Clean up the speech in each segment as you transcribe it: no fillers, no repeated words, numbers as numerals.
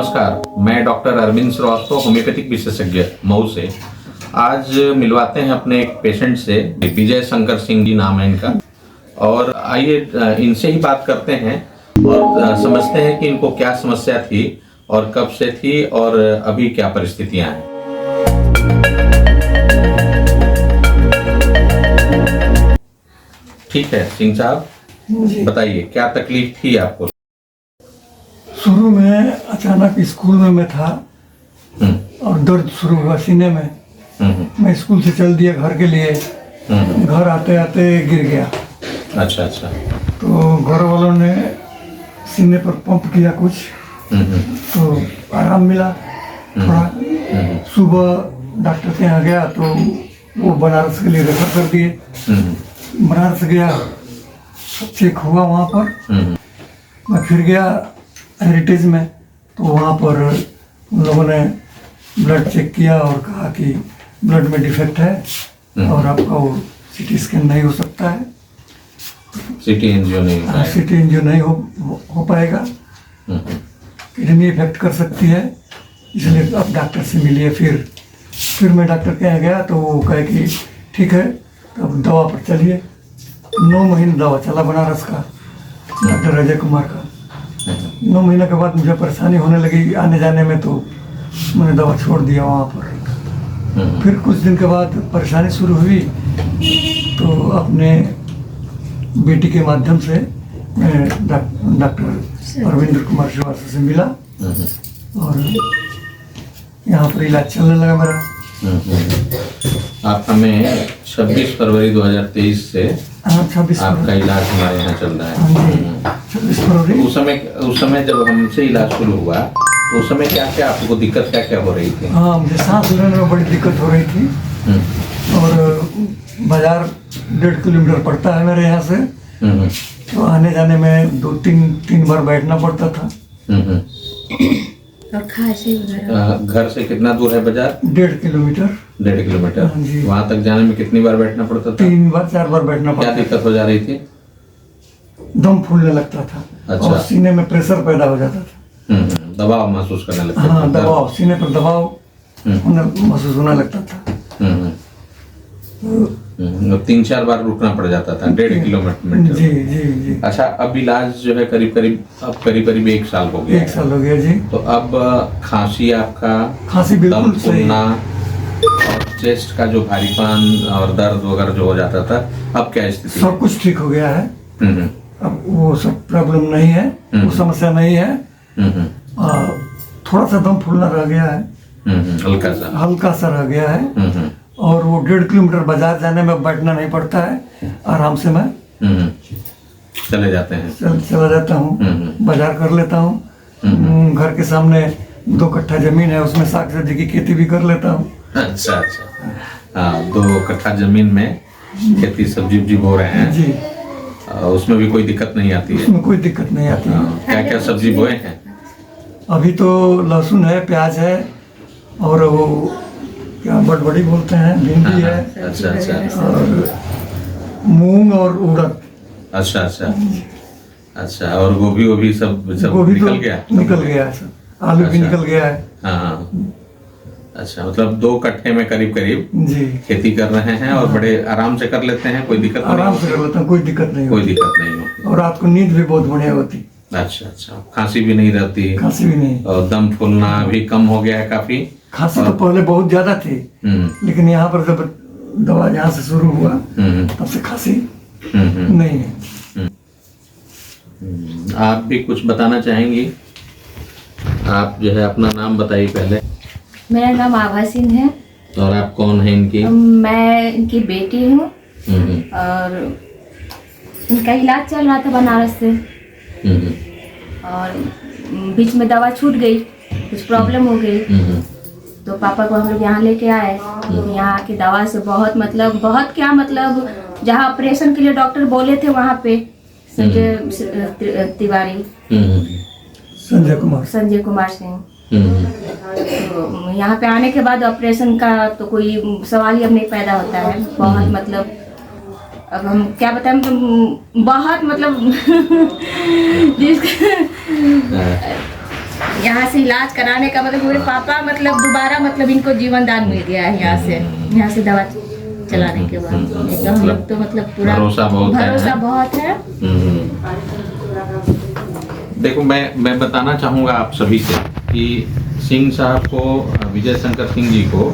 नमस्कार, मैं doctor Arvind Srivastava, homeopathic विशेषज्ञ मऊ से। आज मिलवाते हैं अपने एक पेशेंट से, विजय शंकर सिंह जी नाम है इनका। और आइए इनसे ही बात करते हैं और समझते हैं कि इनको क्या समस्या थी और कब से थी और अभी क्या परिस्थितियां हैं। ठीक है सिंह साहब, बताइए क्या तकलीफ थी आपको? शुरू में अचानक स्कूल में मैं था और दर्द शुरू हुआ सीने में। मैं स्कूल से चल दिया घर के लिए। घर आते आते गिर गया। अच्छा अच्छा। तो घर वालों ने सीने पर पंप किया कुछ, तो आराम मिला थोड़ा। सुबह डॉक्टर के यहाँ गया तो वो बनारस के लिए रेफर कर दिए। बनारस गया, चेक हुआ वहाँ पर। मैं फिर गया हेरिटेज में, तो वहाँ पर उन लोगों ने ब्लड चेक किया और कहा कि ब्लड में डिफेक्ट है और आपका वो सीटी स्कैन नहीं हो सकता है, सिटी एंजियो नहीं, सीटी एंजियो नहीं हो पाएगा, किडनी इफेक्ट कर सकती है, इसलिए अब डॉक्टर से मिलिए। फिर मैं डॉक्टर के यहाँ गया तो वो कहे कि ठीक है, तो अब दवा पर चलिए। 9 महीने दवा चला बनारस का, डॉक्टर अजय कुमार का। 9 महीने के बाद मुझे परेशानी होने लगी आने जाने में, तो मैंने दवा छोड़ दिया वहाँ पर। फिर कुछ दिन के बाद परेशानी शुरू हुई, तो अपने बेटी के माध्यम से मैं डॉक्टर अरविंद कुमार श्रीवास्तव से मिला और यहाँ पर इलाज चलने लगा मेरा। आप हमें 26 फरवरी 2023 से 26 आपका इलाज हमारे यहाँ चल रहा है। 26 फरवरी। उस समय जब हमसे इलाज शुरू हुआ, उस समय क्या क्या आपको दिक्कत क्या हो रही थी? हाँ, मुझे सांस लेने में बड़ी दिक्कत हो रही थी और बाजार 1.5 किलोमीटर पड़ता है मेरे यहाँ से, तो आने जाने में 2-3 बार बैठना पड़ता था। और खांसी घर से कितना दूर है बाजार? 1.5 किलोमीटर। 1.5 किलोमीटर। हाँ जी। वहाँ तक जाने में कितनी बार बैठना पड़ता था? 3-4 बार बैठना क्या पड़ता दिक्कत हो जा रही थी? दम फूलने लगता था। अच्छा। और सीने में प्रेशर पैदा हो जाता था। दबाव महसूस करने लगता हाँ, था? दबाव, सीने पर दबाव महसूस होने लगता था। 3-4 बार रुकना पड़ जाता था 1.5 किलोमीटर। जी जी जी। अच्छा, अब इलाज जो है करीब करीब 1 साल हो गया। 1 साल हो गया जी। तो अब खांसी आपका, खांसी दम बिल्कुल सही। फूलना और चेस्ट का जो भारीपन और दर्द वगैरह जो हो जाता था, अब क्या स्थिति है? सब कुछ ठीक हो गया है। हम्म, अब वो सब प्रॉब्लम नहीं है, वो समस्या नहीं है। थोड़ा सा दम फूलना रह गया है, हल्का सा रह गया है। और वो 1.5 किलोमीटर बाजार जाने में बैठना नहीं पड़ता है, आराम से मैं चले जाते हैं। चला जाता हूँ, बाजार कर लेता हूँ। घर के सामने 2 कट्ठा जमीन है, उसमें साग सब्जी की खेती भी कर लेता हूँ। अच्छा अच्छा। हाँ, 2 कट्ठा जमीन में खेती सब्जी बो रहे हैं जी। उसमें भी कोई दिक्कत नहीं आती है? उसमें कोई दिक्कत नहीं आती है। क्या क्या सब्जी बोए हैं? अभी तो लहसुन है, प्याज है और वो क्या बड़बड़ी बोलते हैं, भिंडी है। अच्छा अच्छा। और मूंग और उड़द। अच्छा अच्छा अच्छा। और गोभी सब गोभी निकल तो गया? निकल गया है, आलू भी निकल गया है। हाँ। अच्छा, मतलब 2 कट्ठे में करीब जी खेती कर रहे हैं और बड़े आराम से कर लेते हैं, कोई दिक्कत आराम से कर लेता हूँ, कोई दिक्कत नहीं कोई होती। दिक्कत नहीं होती। और रात को नींद भी बहुत बढ़िया होती। अच्छा अच्छा। खांसी भी नहीं रहती? खांसी भी नहीं। और दम फूलना भी कम हो गया है काफी? खांसी तो पहले बहुत ज्यादा थी, लेकिन यहाँ पर जब दवा यहाँ से शुरू हुआ तब से खांसी नहीं है। आप भी कुछ बताना चाहेंगी? आप जो है अपना नाम बताइए पहले। मेरा नाम आभा सिंह है। और आप कौन है इनकी? मैं इनकी बेटी हूँ और इनका इलाज चल रहा था बनारस से। और बीच में दवा छूट गई, कुछ प्रॉब्लम हो गई, तो पापा को हम लोग यहाँ लेके आए। यहाँ की दवा से बहुत जहाँ ऑपरेशन के लिए डॉक्टर बोले थे वहाँ पे संजय तिवारी, संजय कुमार सिंह। तो यहाँ पे आने के बाद ऑपरेशन का तो कोई सवाल ही अब नहीं पैदा होता है। बहुत अब हम क्या बताएं, बहुत यहाँ से इलाज कराने का मतलब मेरे पापा मतलब दोबारा मतलब इनको जीवन दान मिल गया है यहाँ से दवा चलाने के बाद एकदम हम लोग तो मतलब पूरा भरोसा बहुत है। देखो मैं बताना चाहूँगा आप सभी से कि सिंह साहब को, विजय शंकर सिंह जी को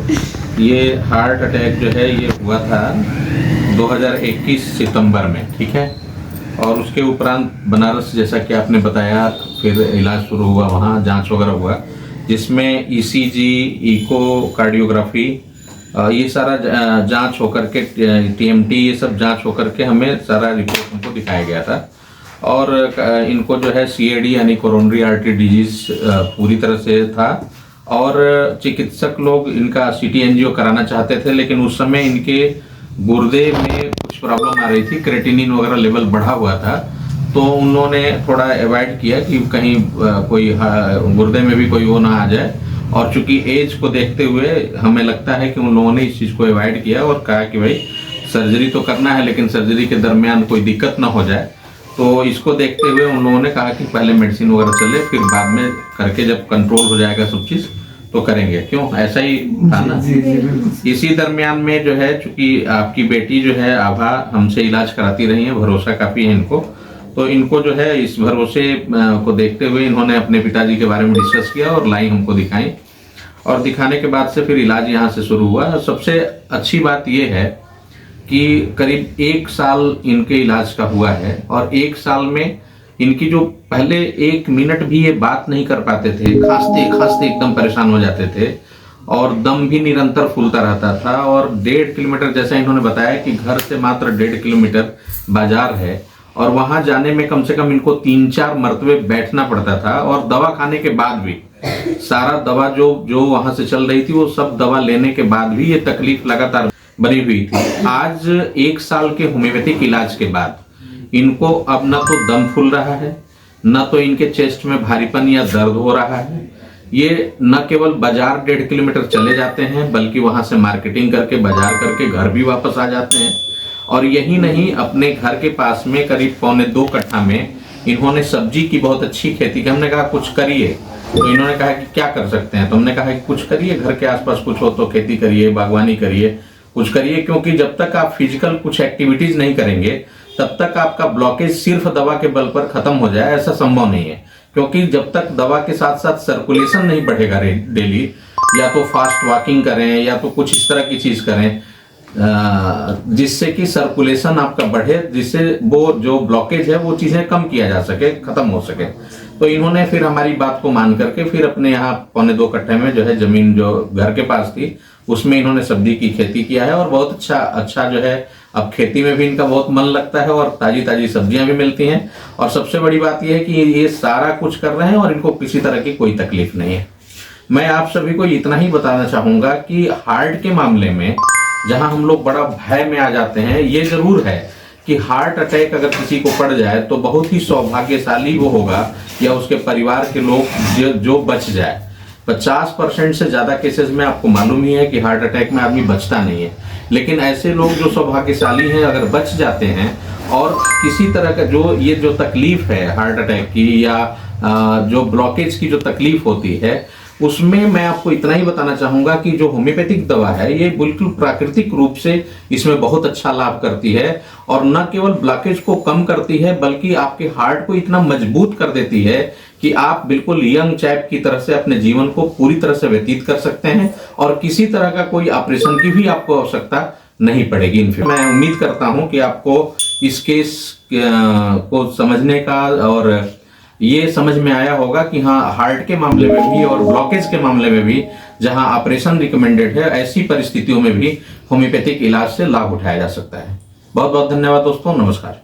ये हार्ट अटैक जो है ये हुआ था 2021 सितंबर में, ठीक है। और उसके उपरांत बनारस, जैसा कि आपने बताया, फिर इलाज शुरू हुआ, वहाँ जांच वगैरह हुआ, जिसमें ईसीजी, इको कार्डियोग्राफी, ये सारा जांच होकर के, टीएमटी, ये सब जांच होकर के हमें सारा रिपोर्ट हमको दिखाया गया था। और इनको जो है सीएडी यानी कोरोनरी आर्टरी डिजीज पूरी तरह से था। और चिकित्सक लोग इनका सीटी एंजियो कराना चाहते थे, लेकिन उस समय इनके गुर्दे में कुछ प्रॉब्लम आ रही थी, क्रेटिनिन वगैरह लेवल बढ़ा हुआ था, तो उन्होंने थोड़ा अवॉइड किया कि कहीं कोई गुर्दे में भी कोई वो ना आ जाए। और चूंकि एज को देखते हुए हमें लगता है कि उन लोगों ने इस चीज़ को अवॉइड किया और कहा कि भाई सर्जरी तो करना है, लेकिन सर्जरी के दरमियान कोई दिक्कत ना हो जाए। तो इसको देखते हुए उन लोगों ने कहा कि पहले मेडिसिन वगैरह चले, फिर बाद में करके जब कंट्रोल हो जाएगा सब चीज़ तो करेंगे। क्यों, ऐसा ही था ना। इसी दरमियान में जो है, चूंकि आपकी बेटी जो है आभा हमसे इलाज कराती रही है, भरोसा काफ़ी है इनको, तो इनको जो है इस भरोसे को देखते हुए इन्होंने अपने पिताजी के बारे में डिस्कस किया और लाई हमको दिखाई। और दिखाने के बाद से फिर इलाज यहाँ से शुरू हुआ। सबसे अच्छी बात यह है कि करीब 1 साल इनके इलाज का हुआ है, और 1 साल में इनकी जो पहले 1 मिनट भी ये बात नहीं कर पाते थे, खांसते खांसते एकदम परेशान हो जाते थे, और दम भी निरंतर फूलता रहता था। और 1.5 किलोमीटर, जैसा इन्होंने बताया कि घर से मात्र 1.5 किलोमीटर बाजार है, और वहां जाने में कम से कम इनको 3-4 मरतबे बैठना पड़ता था। और दवा खाने के बाद भी, सारा दवा जो वहां से चल रही थी, वो सब दवा लेने के बाद भी ये तकलीफ लगातार बनी हुई थी। आज 1 साल के होम्योपैथिक इलाज के बाद इनको अब न तो दम फूल रहा है, न तो इनके चेस्ट में भारीपन या दर्द हो रहा है। ये न केवल बाजार 1.5 किलोमीटर चले जाते हैं, बल्कि वहां से मार्केटिंग करके, बाजार करके घर भी वापस आ जाते हैं। और यही नहीं, अपने घर के पास में करीब 1.25 कट्ठा में इन्होंने सब्जी की बहुत अच्छी खेती की। हमने कहा कुछ करिए, तो इन्होंने कहा कि क्या कर सकते हैं, तो हमने कहा कि कुछ करिए, घर के आसपास कुछ हो तो खेती करिए, बागवानी करिए, कुछ करिए। क्योंकि जब तक आप फिजिकल कुछ एक्टिविटीज नहीं करेंगे, तब तक आपका ब्लॉकेज सिर्फ दवा के बल पर खत्म हो जाए, ऐसा संभव नहीं है। क्योंकि जब तक दवा के साथ साथ सर्कुलेशन नहीं बढ़ेगा डेली, या तो फास्ट वॉकिंग करें या तो कुछ इस तरह की चीज करें जिससे कि सर्कुलेशन आपका बढ़े, जिससे वो जो ब्लॉकेज है वो चीजें कम किया जा सके, खत्म हो सके। तो इन्होंने फिर हमारी बात को मान करके फिर अपने यहाँ 1.25 कट्ठे में जो है जमीन जो घर के पास थी, उसमें इन्होंने सब्जी की खेती किया है। और बहुत अच्छा जो है, अब खेती में भी इनका बहुत मन लगता है और ताजी ताजी सब्जियां भी मिलती हैं। और सबसे बड़ी बात यह है कि ये सारा कुछ कर रहे हैं और इनको किसी तरह की कोई तकलीफ नहीं है। मैं आप सभी को इतना ही बताना चाहूंगा कि हार्ट के मामले में जहां हम लोग बड़ा भय में आ जाते हैं, ये जरूर है कि हार्ट अटैक अगर किसी को पड़ जाए तो बहुत ही सौभाग्यशाली वो होगा या उसके परिवार के लोग जो बच जाए। 50% से ज्यादा केसेस में आपको मालूम ही है कि हार्ट अटैक में आदमी बचता नहीं है। लेकिन ऐसे लोग जो सौभाग्यशाली हैं, अगर बच जाते हैं और किसी तरह का जो तकलीफ है हार्ट अटैक की या जो ब्लॉकेज की जो तकलीफ होती है, उसमें मैं आपको इतना ही बताना चाहूंगा कि जो होम्योपैथिक दवा है ये बिल्कुल प्राकृतिक रूप से इसमें बहुत अच्छा लाभ करती है। और न केवल ब्लॉकेज को कम करती है, बल्कि आपके हार्ट को इतना मजबूत कर देती है कि आप बिल्कुल यंग चैप की तरह से अपने जीवन को पूरी तरह से व्यतीत कर सकते हैं और किसी तरह का कोई ऑपरेशन की भी आपको आवश्यकता नहीं पड़ेगी। मैं उम्मीद करता हूं कि आपको इस केस को समझने का और ये समझ में आया होगा कि हाँ, हार्ट के मामले में भी और ब्लॉकेज के मामले में भी जहां ऑपरेशन रिकमेंडेड है, ऐसी परिस्थितियों में भी होम्योपैथिक इलाज से लाभ उठाया जा सकता है। बहुत बहुत धन्यवाद दोस्तों, नमस्कार।